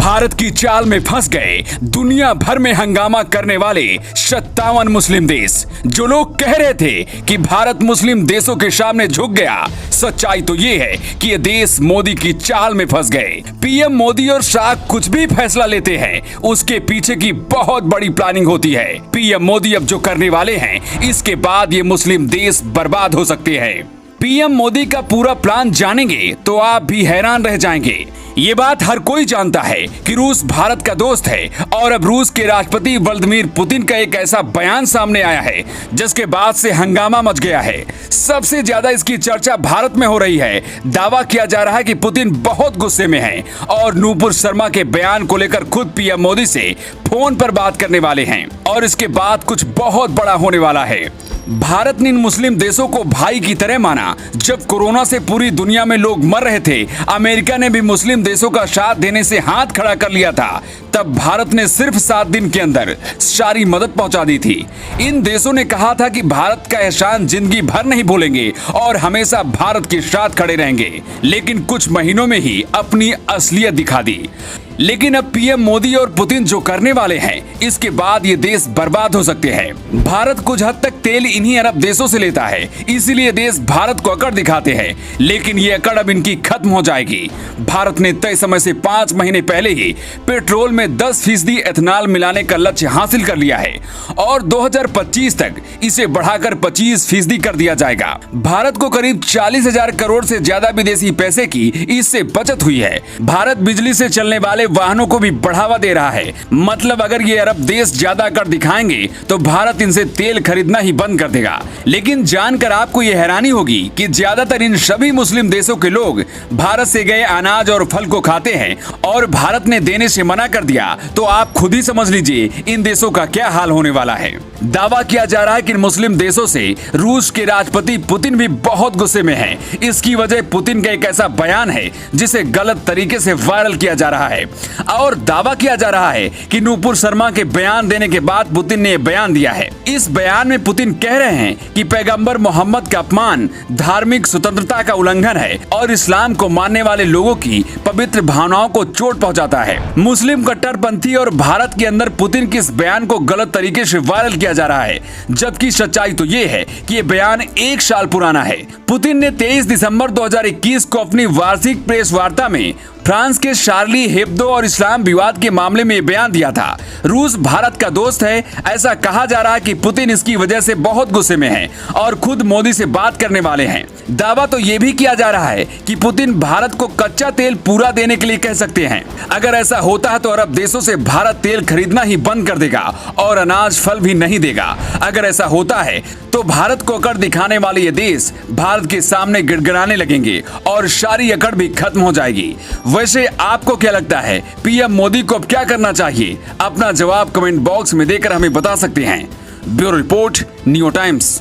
भारत की चाल में फंस गए दुनिया भर में हंगामा करने वाले 57 मुस्लिम देश। जो लोग कह रहे थे कि भारत मुस्लिम देशों के सामने झुक गया, सच्चाई तो ये है कि ये देश मोदी की चाल में फंस गए। पीएम मोदी और शाह कुछ भी फैसला लेते हैं, उसके पीछे की बहुत बड़ी प्लानिंग होती है। पीएम मोदी अब जो करने वाले हैं, इसके बाद ये मुस्लिम देश बर्बाद हो सकते हैं। पीएम मोदी का पूरा प्लान जानेंगे तो आप भी हैरान रह जाएंगे। ये बात हर कोई जानता है कि रूस भारत का दोस्त है और अब रूस के राष्ट्रपति व्लादिमीर पुतिन का एक ऐसा बयान सामने आया है जिसके बाद से हंगामा मच गया है। सबसे ज्यादा इसकी चर्चा भारत में हो रही है। दावा किया जा रहा है कि पुतिन बहुत गुस्से में है और नूपुर शर्मा के बयान को लेकर खुद पीएम मोदी से फोन पर बात करने वाले हैं और इसके बाद कुछ बहुत बड़ा होने वाला है। भारत ने इन मुस्लिम देशों को भाई की तरह माना। जब कोरोना से पूरी दुनिया में लोग मर रहे थे, अमेरिका ने भी मुस्लिम देशों का साथ देने से हाथ खड़ा कर लिया था। तब भारत ने सिर्फ 7 दिन के अंदर सारी मदद पहुंचा दी थी। इन देशों ने कहा था कि भारत का एहसान जिंदगी भर नहीं भूलेंगे और हमेशा भारत के साथ खड़े रहेंगे, लेकिन कुछ महीनों में ही अपनी असलियत दिखा दी। लेकिन अब पीएम मोदी और पुतिन जो करने वाले हैं, इसके बाद ये देश बर्बाद हो सकते हैं। भारत कुछ हद तक तेल इन्हीं अरब देशों से लेता है, इसीलिए देश भारत को अकड़ दिखाते हैं, लेकिन ये अकड़ अब इनकी खत्म हो जाएगी। भारत ने तय समय से 5 महीने पहले ही पेट्रोल में 10% एथेनॉल मिलाने का लक्ष्य हासिल कर लिया है और 2025 तक इसे बढ़ाकर 25% कर दिया जाएगा। भारत को करीब 40,000 करोड़ से ज्यादा विदेशी पैसे की इससे बचत हुई है। भारत बिजली से चलने वाले वाहनों को भी बढ़ावा दे रहा है। मतलब अगर ये अरब देश ज्यादा कर दिखाएंगे तो भारत इनसे तेल खरीदना ही बंद कर देगा। लेकिन जानकर आपको ये हैरानी होगी कि ज्यादातर इन सभी मुस्लिम देशों के लोग भारत से गए अनाज और फल को खाते हैं और भारत ने देने से मना कर दिया तो आप खुद ही समझ लीजिए इन देशों का क्या हाल होने वाला है। दावा किया जा रहा है कि मुस्लिम देशों से रूस के राष्ट्रपति पुतिन भी बहुत गुस्से में हैं। इसकी वजह पुतिन का एक ऐसा बयान है जिसे गलत तरीके से वायरल किया जा रहा है और दावा किया जा रहा है कि नूपुर शर्मा के बयान देने के बाद पुतिन ने बयान दिया है। इस बयान में पुतिन कह रहे हैं कि पैगंबर मोहम्मद का अपमान धार्मिक स्वतंत्रता का उल्लंघन है और इस्लाम को मानने वाले लोगों की पवित्र भावनाओं को चोट पहुंचाता है। मुस्लिम कट्टरपंथी और भारत के अंदर पुतिन के इस बयान को गलत तरीके से वायरल किया जा रहा है, जबकि सच्चाई तो ये है कि ये बयान 1 साल पुराना है। पुतिन ने 23 दिसंबर 2021 को अपनी वार्षिक प्रेस वार्ता में फ्रांस के शार्ली हेब्दो और इस्लाम विवाद के मामले में बयान दिया था। रूस भारत का दोस्त है, ऐसा कहा जा रहा है कि पुतिन इसकी वजह से बहुत गुस्से में है और खुद मोदी से बात करने वाले हैं। दावा तो ये भी किया जा रहा है कि पुतिन भारत को कच्चा तेल पूरा देने के लिए कह सकते हैं। अगर ऐसा होता है तो अरब देशों से भारत तेल खरीदना ही बंद कर देगा और अनाज फल भी नहीं देगा। अगर ऐसा होता है तो भारत को अकड़ दिखाने वाले ये देश भारत के सामने गिड़गिड़ाने लगेंगे और सारी अकड़ भी खत्म हो जाएगी। वैसे आपको क्या लगता है, पीएम मोदी को अब क्या करना चाहिए? अपना जवाब कमेंट बॉक्स में देकर हमें बता सकते हैं। Bureau report, new times.